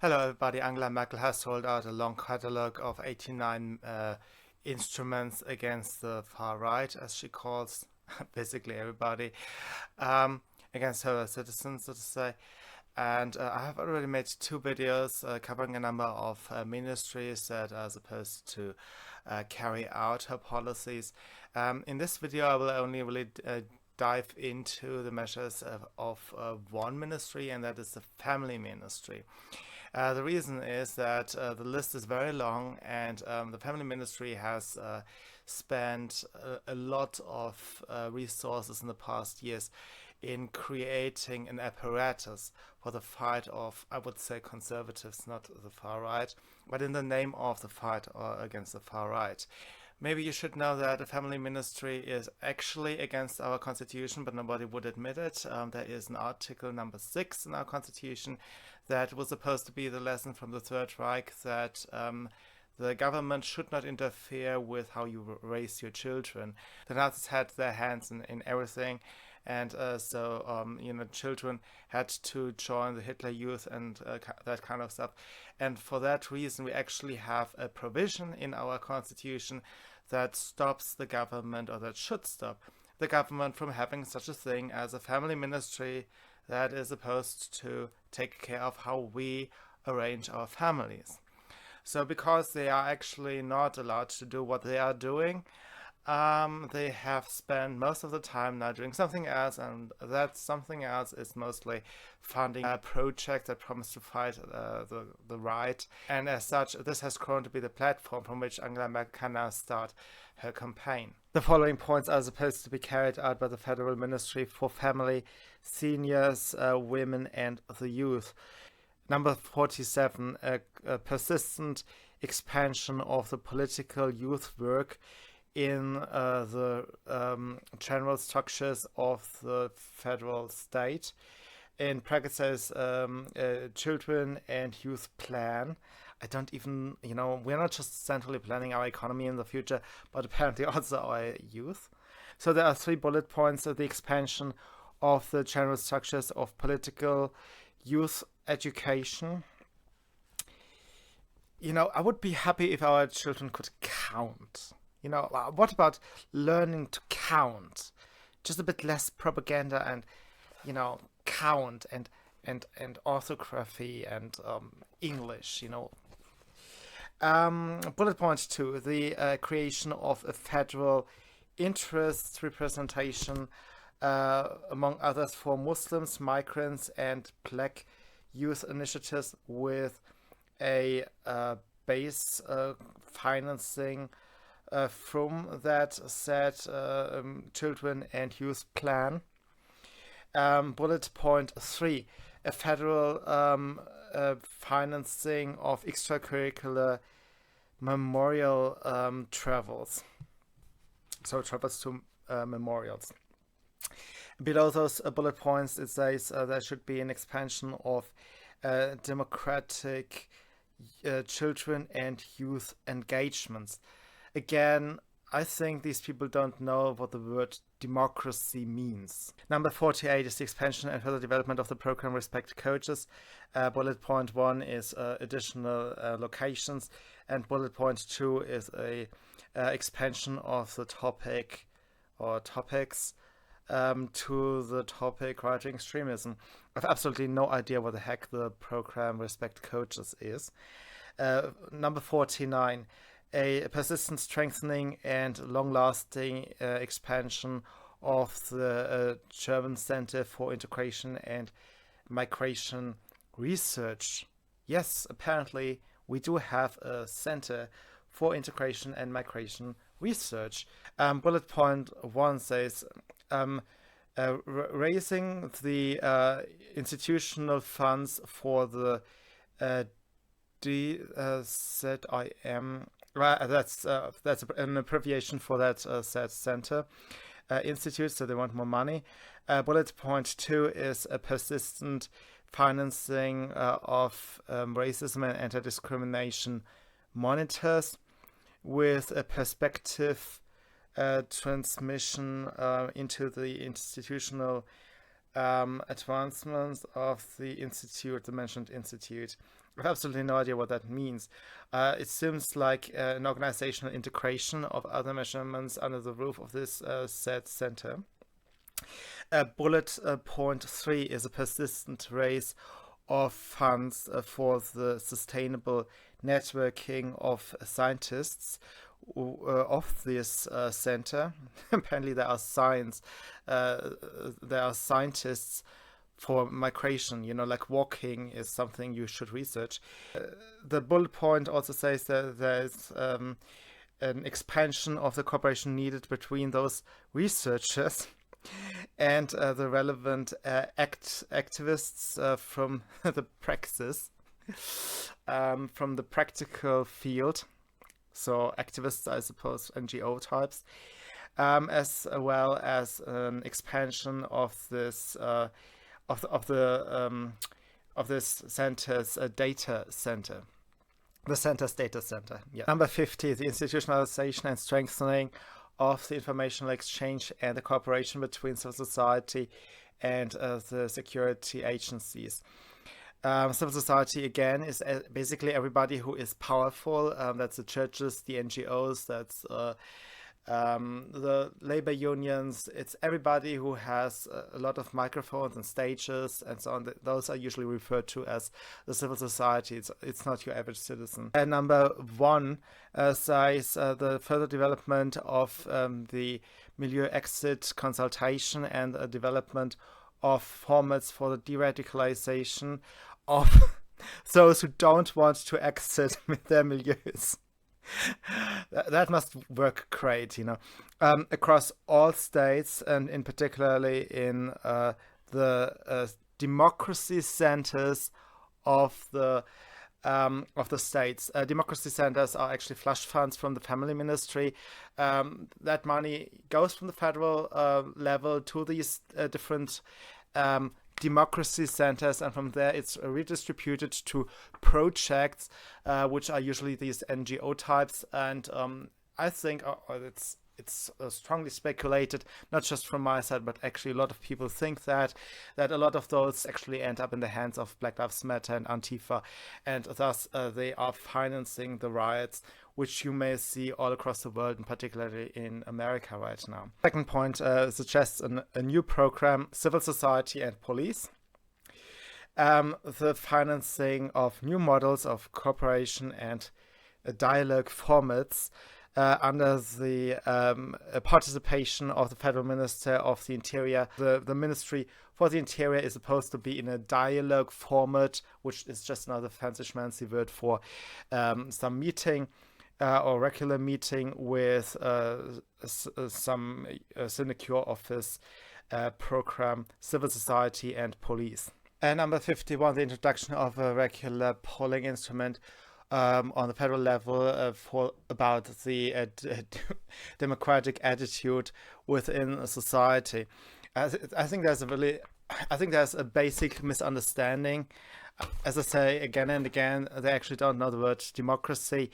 Hello everybody, Angela Merkel has rolled out a long catalogue of 89 instruments against the far right, as she calls basically everybody, against her citizens, so to say. And I have already made two videos covering a number of ministries that are supposed to carry out her policies. In this video, I will only really dive into the measures of one ministry, and that is the family ministry. The reason is that the list is very long, and the family ministry has spent a lot of resources in the past years in creating an apparatus for the fight of, I would say, conservatives, not the far right, but in the name of the fight against the far right. Maybe you should know that the family ministry is actually against our constitution, but nobody would admit it. There is an article number 6 in our constitution that was supposed to be the lesson from the Third Reich that the government should not interfere with how you raise your children. The Nazis had their hands in everything, and children had to join the Hitler Youth and that kind of stuff. And for that reason, we actually have a provision in our constitution that stops the government, or that should stop the government, from having such a thing as a family ministry that is supposed to take care of how we arrange our families. So because they are actually not allowed to do what they are doing, they have spent most of the time now doing something else, and that something else is mostly funding a project that promise to fight the right. And as such, this has grown to be the platform from which Angela Merkel can now start her campaign. The following points are supposed to be carried out by the Federal Ministry for Family, Seniors, Women and the Youth. Number 47, a persistent expansion of the political youth work in the general structures of the federal state. In brackets says children and youth plan. I don't even, we're not just centrally planning our economy in the future, but apparently also our youth. So there are 3 bullet points of the expansion of the general structures of political youth education. I would be happy if our children could count. What about learning to count? Just a bit less propaganda and, count and orthography and English, Bullet point 2, the creation of a federal interest representation, among others, for Muslims, migrants and black youth initiatives, with a base financing from that said children and youth plan. Bullet point 3, a federal financing of extracurricular memorial travels. So travels to memorials. Below those bullet points, it says there should be an expansion of democratic children and youth engagements. Again, I think these people don't know what the word democracy means. Number 48 is the expansion and further development of the program Respect Coaches. Bullet point 1 is additional locations, and bullet point 2 is a expansion of the topic or topics to the topic right-wing extremism. I have absolutely no idea what the heck the program Respect Coaches is. Number 49, a persistent strengthening and long-lasting expansion of the German Center for Integration and Migration Research. Yes, apparently we do have a Center for Integration and Migration Research. Bullet point 1 says raising the institutional funds for the DZIM. That's an abbreviation for that said center institute, so they want more money. Bullet point 2 is a persistent financing of racism and anti-discrimination monitors, with a perspective transmission into the institutional advancements of the institute, the mentioned institute. I have absolutely no idea what that means. It seems like an organizational integration of other measurements under the roof of this said center. Bullet point 3 is a persistent raise of funds for the sustainable networking of scientists of this center. Apparently there are scientists for migration, like walking is something you should research. The bullet point also says that there's an expansion of the cooperation needed between those researchers and the relevant activists from the praxis, from the practical field. So activists, I suppose, NGO types, as well as an expansion of this of this center's data center. The center's data center. Yeah. Number 50, the institutionalization and strengthening of the informational exchange and the cooperation between civil society and the security agencies. Civil society, again, is basically everybody who is powerful. That's the churches, the NGOs, that's the labor unions. It's everybody who has a lot of microphones and stages and so on. Those are usually referred to as the civil society. It's not your average citizen. And number 1 says the further development of the milieu exit consultation and the development of formats for the de-radicalization of those who don't want to exit with their milieus. That must work great, across all states, and in particularly in the democracy centers of the states. Democracy centers are actually flush funds from the family ministry. That money goes from the federal level to these different democracy centers, and from there it's redistributed to projects, which are usually these NGO types. And I think it's strongly speculated, not just from my side, but actually a lot of people think that a lot of those actually end up in the hands of Black Lives Matter and Antifa, and thus they are financing the riots, which you may see all across the world, and particularly in America right now. Second point suggests a new program, civil society and police. The financing of new models of cooperation and dialogue formats under the participation of the Federal Minister of the Interior. The Ministry for the Interior is supposed to be in a dialogue format, which is just another fancy schmancy word for some meeting or regular meeting with some sinecure office program, civil society and police. And number 51, the introduction of a regular polling instrument on the federal level for about the democratic attitude within society. I think there's a basic misunderstanding. As I say again and again, they actually don't know the word democracy.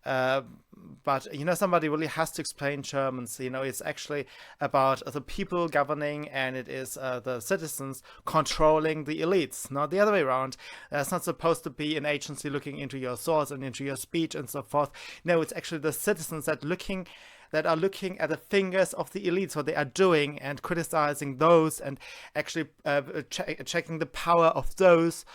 But somebody really has to explain Germans. It's actually about the people governing, and it is the citizens controlling the elites, not the other way around. It's not supposed to be an agency looking into your thoughts and into your speech and so forth. No, it's actually the citizens that are looking at the fingers of the elites, what they are doing, and criticizing those, and actually checking the power of those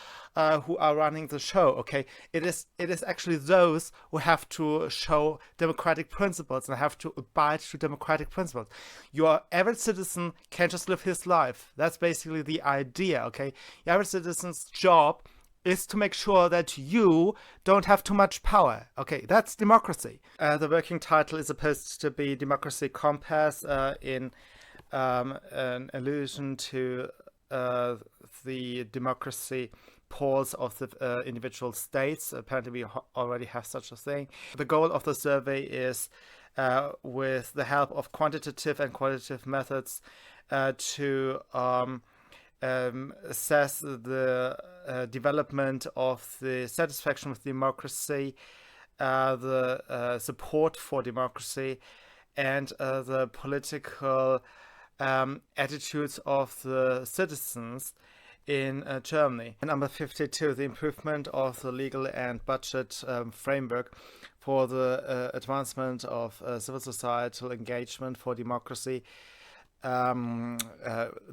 who are running the show. Okay, it is actually those who have to show democratic principles and have to abide to democratic principles. Your average citizen can't just live his life. That's basically the idea. Okay, your average citizen's job is to make sure that you don't have too much power. Okay, that's democracy. The working title is supposed to be Demokratie-Kompass, in an allusion to the democracy polls of the individual states. Apparently we already have such a thing. The goal of the survey is, with the help of quantitative and qualitative methods, to assess the development of the satisfaction with democracy, the support for democracy, and the political attitudes of the citizens in Germany. And number 52, the improvement of the legal and budget framework for the advancement of civil societal engagement for democracy,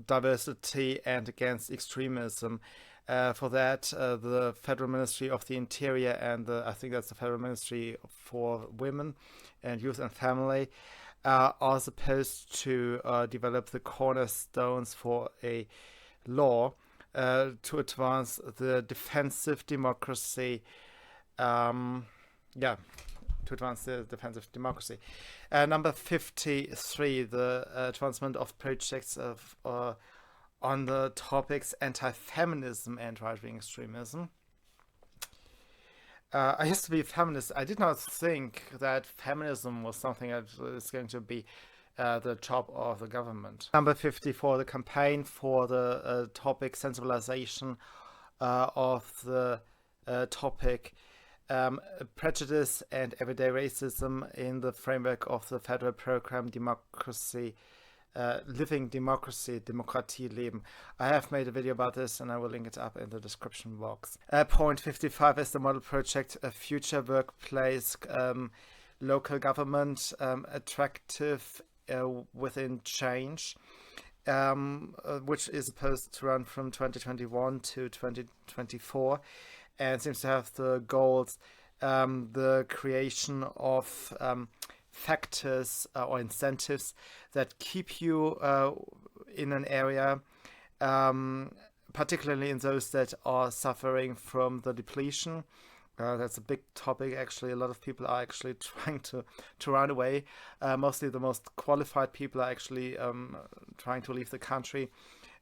diversity, and against extremism. For that, the Federal Ministry of the Interior and I think that's the Federal Ministry for Women and Youth and Family are supposed to develop the cornerstones for a law to advance the defensive democracy. To advance the defensive democracy. Number 53, the advancement of projects on the topics anti-feminism and right-wing extremism. I used to be a feminist. I did not think that feminism was something that is going to be the job of the government. Number 54, the campaign for the topic sensibilization of the topic prejudice and everyday racism in the framework of the federal program Living Democracy, Demokratie-Leben. I have made a video about this and I will link it up in the description box. Point 55 is the model project, a future workplace, local government, attractive within change, which is supposed to run from 2021 to 2024 and seems to have the goals, the creation of factors or incentives that keep you in an area, particularly in those that are suffering from the depletion. That's a big topic. Actually, a lot of people are actually trying to run away. Mostly the most qualified people are actually trying to leave the country,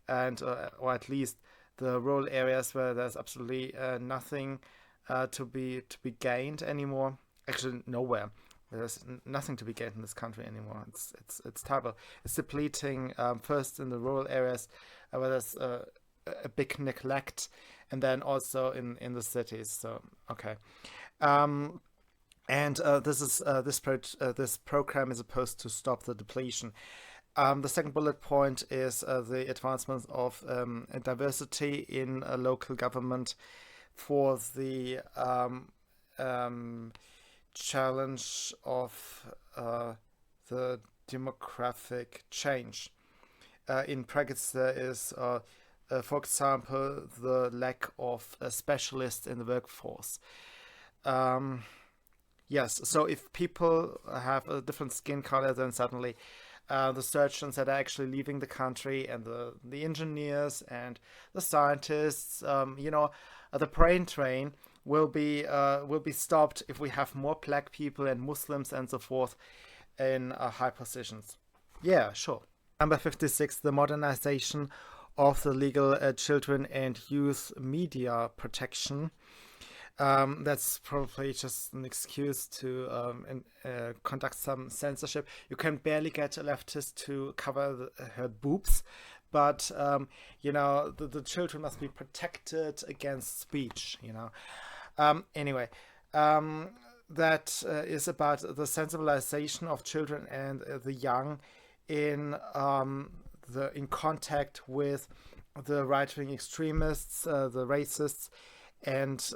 and or at least the rural areas where there's absolutely nothing to be gained anymore. Actually, nowhere. There's nothing to be gained in this country anymore. It's terrible. It's depleting first in the rural areas where there's a big neglect, and then also in the cities. So okay, and this program is supposed to stop the depletion. The second bullet point is the advancement of diversity in local government for the challenge of the demographic change. In practice, there is, for example, the lack of specialists in the workforce. Yes, so if people have a different skin color, then suddenly the surgeons that are actually leaving the country, and the engineers and the scientists, the brain drain will be stopped if we have more black people and Muslims and so forth in high positions. Yeah, sure. Number 56, the modernization of the legal children and youth media protection. That's probably just an excuse to conduct some censorship. You can barely get a leftist to cover her boobs, but the children must be protected against speech. Anyway, that is about the sensibilization of children and the young in contact with the right-wing extremists, the racists, and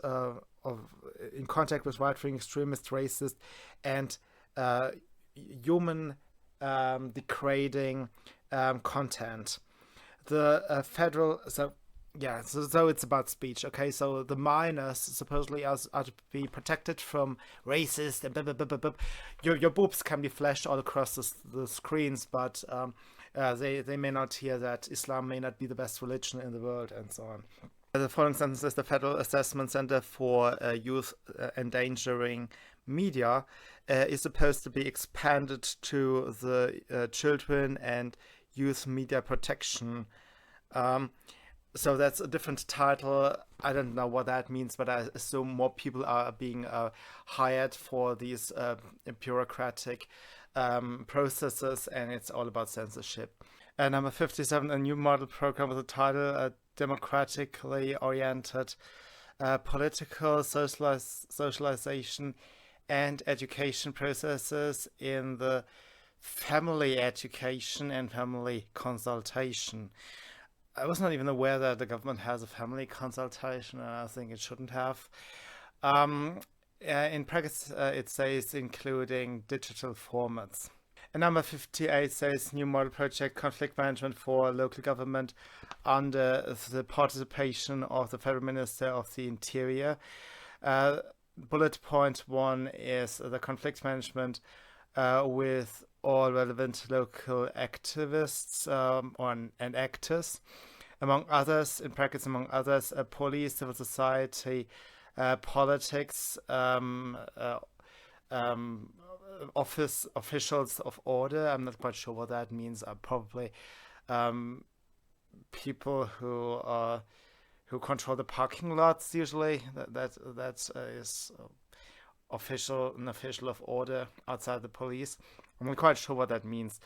in contact with right-wing extremists, racists, and human degrading content. The federal, so it's about speech. Okay, so the minors supposedly are to be protected from racist and blah, blah, blah, blah, blah. Your boobs can be flashed all across the screens, but they may not hear that Islam may not be the best religion in the world, and so on. The following sentence is the Federal Assessment Center for Youth Endangering Media is supposed to be expanded to the children and youth media protection. So that's a different title. I don't know what that means, but I assume more people are being hired for these bureaucratic processes, and it's all about censorship. Number 57, a new model program with the title Democratically Oriented Political Socialization and Education Processes in the family education and family consultation. I was not even aware that the government has a family consultation, and I think it shouldn't have. Um, in practice, it says including digital formats. And number 58 says new model project conflict management for local government under the participation of the Federal Minister of the Interior. Bullet point 1 is the conflict management with all relevant local activists and actors, among others, in brackets, among others, police, civil society, politics, officials of order. I'm not quite sure what that means. Probably people who control the parking lots. Usually, that is an official of order outside the police. I'm not quite sure what that means.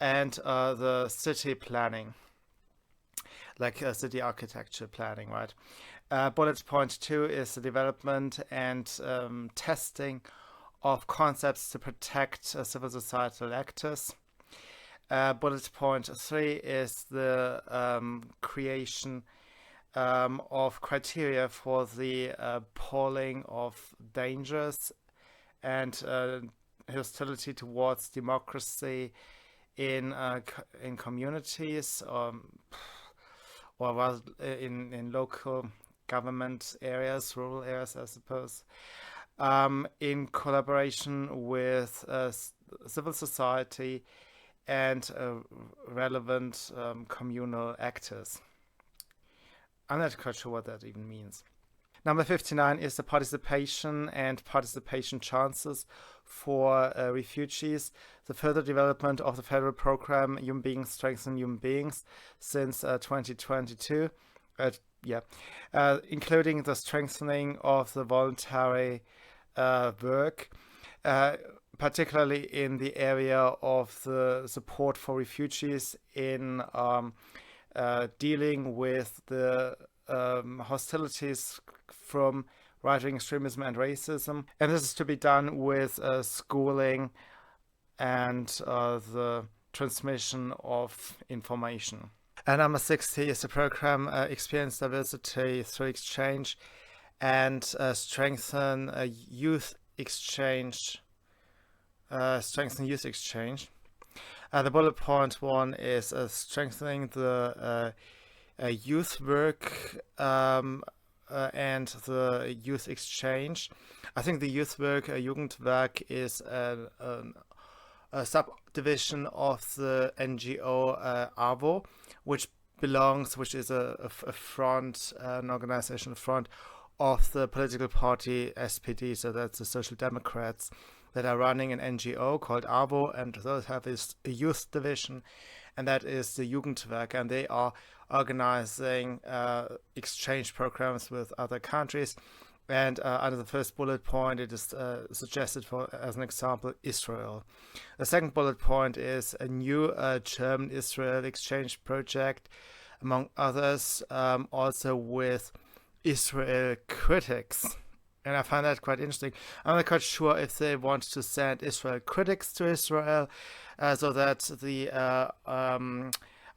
And the city planning, like city architecture planning, right? Bullet point 2 is the development and testing of concepts to protect civil societal actors. Bullet point 3 is the creation of criteria for the polling of dangers and hostility towards democracy in communities, or rather in local government areas, rural areas, I suppose, in collaboration with civil society and relevant communal actors. I'm not quite sure what that even means. Number 59 is the participation and participation chances for refugees, the further development of the federal program Human Beings Strengthen Human Beings since 2022, including the strengthening of the voluntary work, particularly in the area of the support for refugees in dealing with the hostilities from right-wing extremism and racism. And this is to be done with schooling and the transmission of information. And number 60 is the program Experience Diversity Through Exchange and strengthen youth exchange. The bullet point 1 is strengthening the youth work and the youth exchange. I think the youth work, Jugendwerk, is a subdivision of the NGO AWO, which is a front, an organization front of the political party SPD, so that's the Social Democrats, that are running an NGO called AWO, and those have this youth division, and that is the Jugendwerk, and they are organizing exchange programs with other countries. And under the first bullet point, it is suggested for, as an example, Israel. The second bullet point is a new German-Israel exchange project, among others, also with Israel critics. And I find that quite interesting. I'm not quite sure if they want to send Israel critics to Israel so that the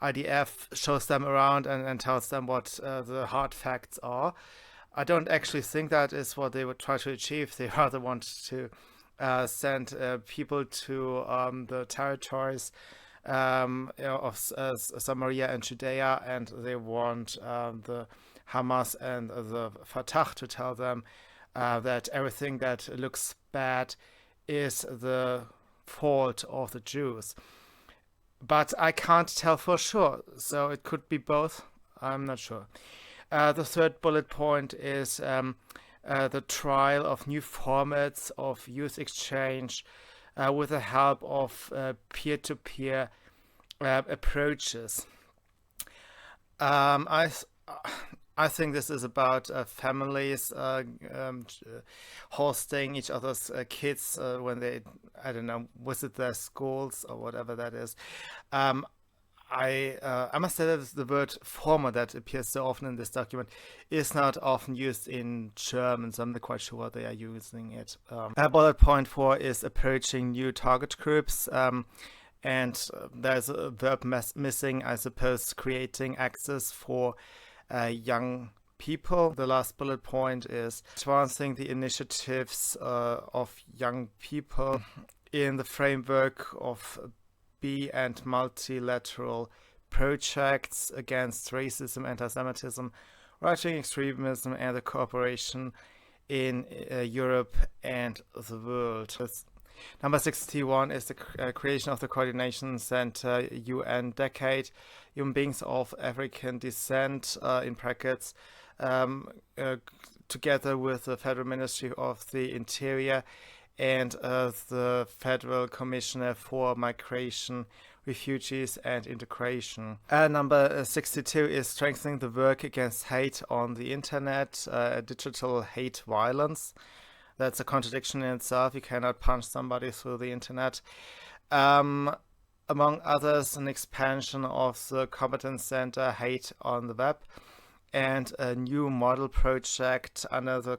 IDF shows them around and tells them what the hard facts are. I don't actually think that is what they would try to achieve. They rather want to send people to the territories of Samaria and Judea, and they want the Hamas and the Fatah to tell them that everything that looks bad is the fault of the Jews. But I can't tell for sure, so it could be both. I'm not sure. The third bullet point is the trial of new formats of youth exchange with the help of peer-to-peer approaches. I think this is about families hosting each other's kids when they, I don't know, visit their schools or whatever that is. I must say that the word former that appears so often in this document is not often used in German, so I'm not quite sure what they are using it. Bullet point 4 is approaching new target groups. And there's a verb missing, I suppose, creating access for young people. The last bullet point is advancing the initiatives of young people in the framework of and multilateral projects against racism, anti-Semitism, right-wing extremism, and the cooperation in Europe and the world. Number 61 is the creation of the Coordination Center UN Decade, Human Beings of African Descent, in brackets, together with the Federal Ministry of the Interior and the Federal Commissioner for Migration, Refugees and Integration. Number 62 is strengthening the work against hate on the internet, digital hate violence. That's a contradiction in itself. You cannot punch somebody through the internet. Among others, an expansion of the Competence Center Hate on the Web and a new model project under the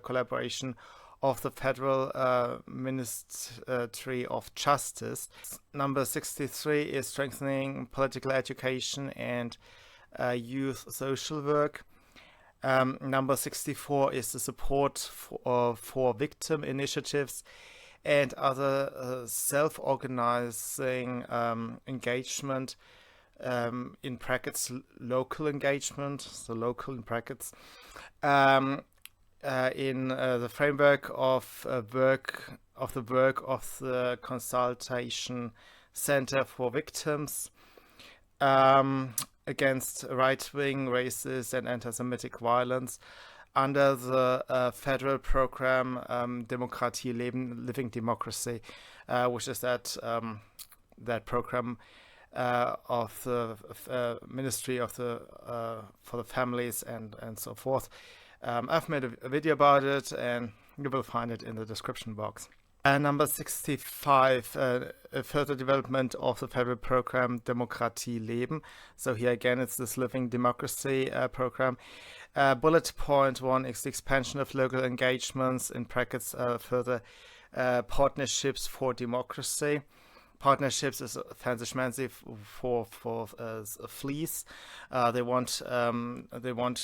collaboration of the Federal Ministry of Justice. Number 63 is strengthening political education and youth social work. Number 64 is the support for victim initiatives and other self-organizing engagement, in brackets local engagement, so local in brackets, in the framework of the work of the Consultation Center for Victims against right-wing, racist and anti-Semitic violence under the federal program Living Democracy, which is that program of the Ministry of for the Families and so forth. I've made a video about it, and you will find it in the description box. Number 65, a further development of the federal program Demokratie-Leben. So here again, it's this Living Democracy program. Bullet point 1 is the expansion of local engagements, in brackets further partnerships for democracy. Partnerships is fancy schmancy for fleece. They want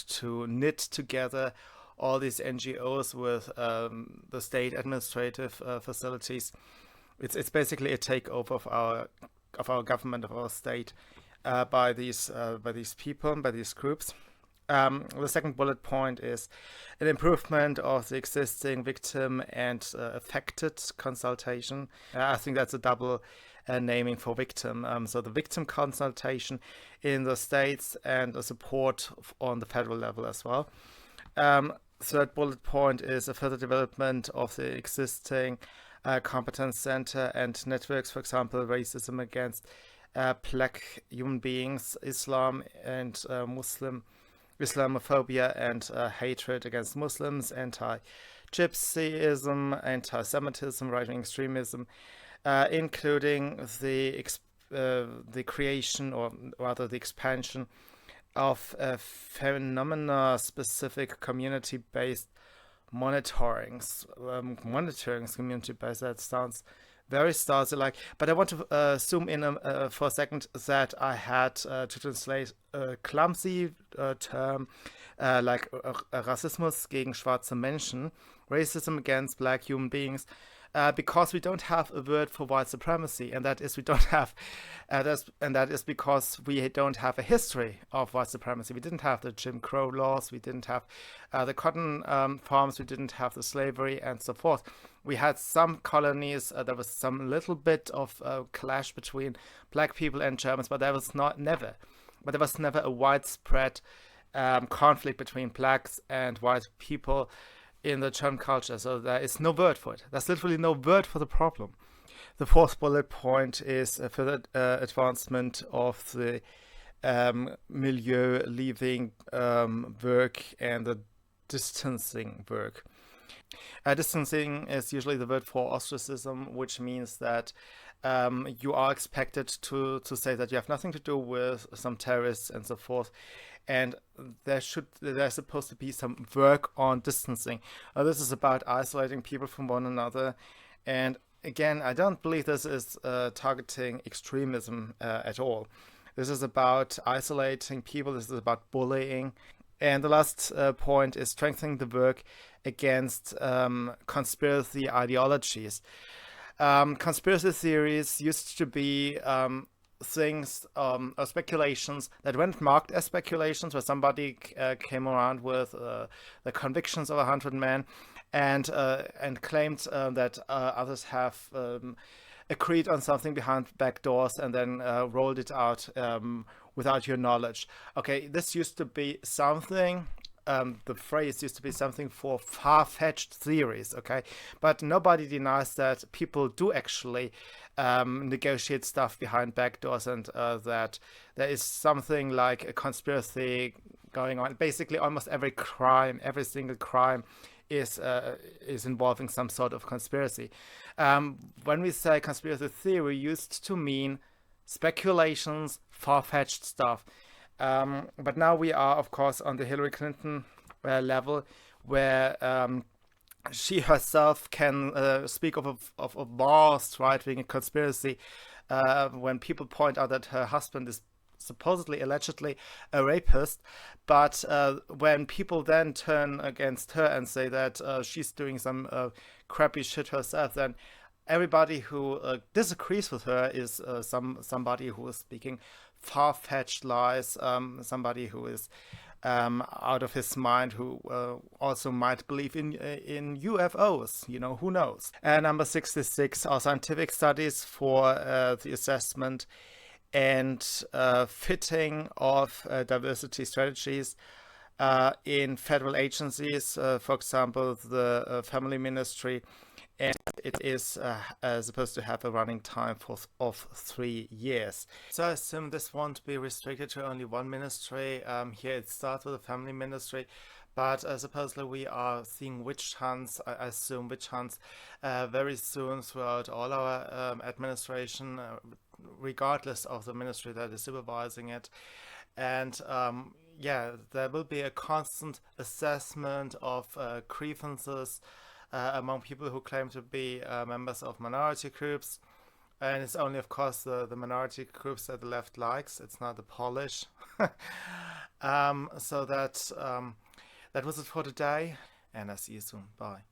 to knit together all these NGOs with the state administrative facilities. It's basically a takeover of our government, of our state, by these people, by these groups. The second bullet point is an improvement of the existing victim and affected consultation. I think that's a double naming for victim. So the victim consultation in the states and the support on the federal level as well. Third bullet point is a further development of the existing competence center and networks, for example, racism against black human beings, Islam and Islamophobia and hatred against Muslims, anti-Gypsyism, anti-Semitism, right-wing extremism, including the creation, or rather the expansion, of phenomena-specific community-based monitorings. Community-based, that sounds very Stasi-like. But I want to zoom in for a second that I had to translate a clumsy term like Rassismus gegen schwarze Menschen, racism against black human beings, because we don't have a word for white supremacy, and that is that is because we don't have a history of white supremacy. We didn't have the Jim Crow laws, we didn't have the cotton farms, we didn't have the slavery, and so forth. We had some colonies. There was some little bit of clash between black people and Germans, but there was never a widespread conflict between blacks and white people in the German culture. So there is no word for it. There's literally no word for the problem. The fourth bullet point is a further advancement of the milieu leaving work and the distancing work. Distancing is usually the word for ostracism, which means that you are expected to say that you have nothing to do with some terrorists and so forth. And there's supposed to be some work on distancing. This is about isolating people from one another, and again, I don't believe this is targeting extremism at all. This is about isolating people. This is about bullying. And the last point is strengthening the work against conspiracy ideologies. Conspiracy theories used to be things or speculations that weren't marked as speculations, where somebody came around with the convictions of 100 men and claimed that others have agreed on something behind back doors and then rolled it out without your knowledge. Okay, this used to be something. The phrase used to be something for far-fetched theories, okay? But nobody denies that people do actually negotiate stuff behind back doors, and that there is something like a conspiracy going on. Basically, almost every single crime is involving some sort of conspiracy. When we say conspiracy theory, used to mean speculations, far-fetched stuff. But now we are, of course, on the Hillary Clinton level, where she herself can speak of a vast right-wing conspiracy when people point out that her husband is supposedly, allegedly, a rapist. But when people then turn against her and say that she's doing some crappy shit herself, then everybody who disagrees with her is somebody who is speaking far-fetched lies, somebody who is out of his mind, who also might believe in UFOs, who knows. Number 66 are scientific studies for the assessment and fitting of diversity strategies in federal agencies, for example, the Family Ministry, and it is supposed to have a running time of 3 years. So I assume this won't be restricted to only one ministry. Here it starts with the Family Ministry, but supposedly we are seeing witch hunts, I assume witch hunts, very soon throughout all our administration, regardless of the ministry that is supervising it. And yeah, there will be a constant assessment of grievances among people who claim to be members of minority groups. And it's only, of course, the minority groups that the left likes. It's not the Polish. So that was it for today, and I'll see you soon. Bye.